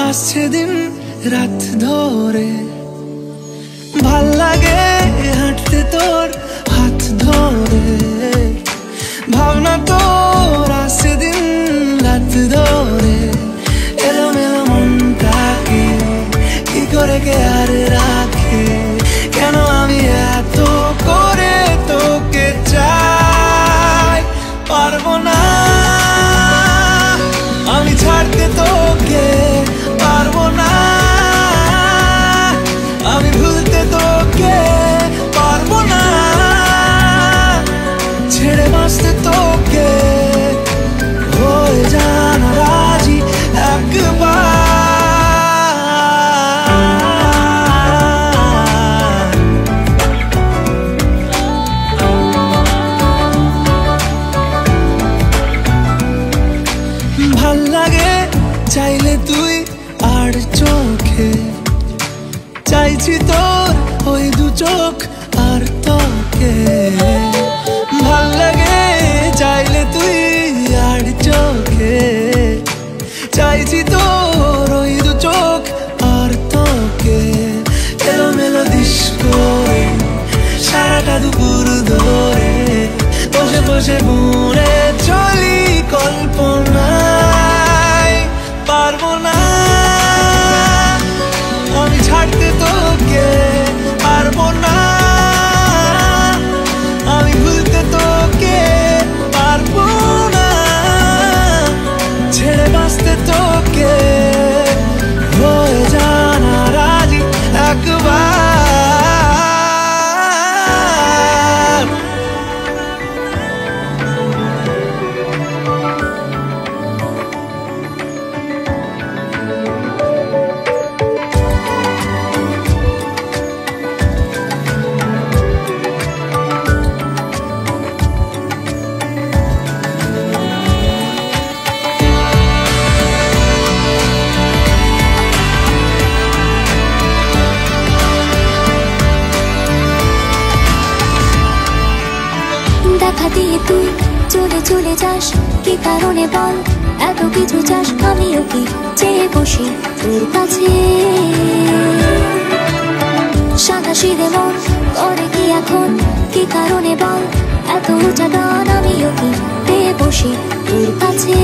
আসছে দিন রাত ধরে, ভাল লাগে হাঁটতে তোর হাত ধরে। ভাবনা তোর আসছে দিন রাত ধরে, এলোমেলো মনটাকে কি করে কে আর রাখে। কেন আমি এত করে তোকে চাই, পারবো না আমি ছাড়তে তোকে, পারবো না আমি ভুলতে তোকে, পারবো না ছেড়ে বাঁচতে তোকে। হয়ে জানা রাজি একবার, ভাল লাগে চাইলে তুই আর চোখে, চাইছি তোর ওই দু চোখ আর তোকে। ভাল লাগে চাইলে তুই আর চোখে, চাইছি তোর ওই দু চোখ আর তোকে। এলোমেলো দিস করে সারাটা দুপুর ধরে, বসে বসে ঘুরে চলি কল্পনায়। পারবো না আমি ছাড়তে তোকে, পারবো না আমি ভুলতে তোকে, পারবো না ছেড়ে বাঁচতে তোকে। হয়ে জানা রাজি একবার, দেখা দিয়ে তুই চলে চলে যাস, কি কারণে বল এত কিছু চাস। আমিও কি চেয়ে বসি তোর কাছে, সাদা সিধে মন করে কি এখন, কি কারণে বল এত উঁচা গান। আমিও কি পেয়ে বসি তোর কাছে।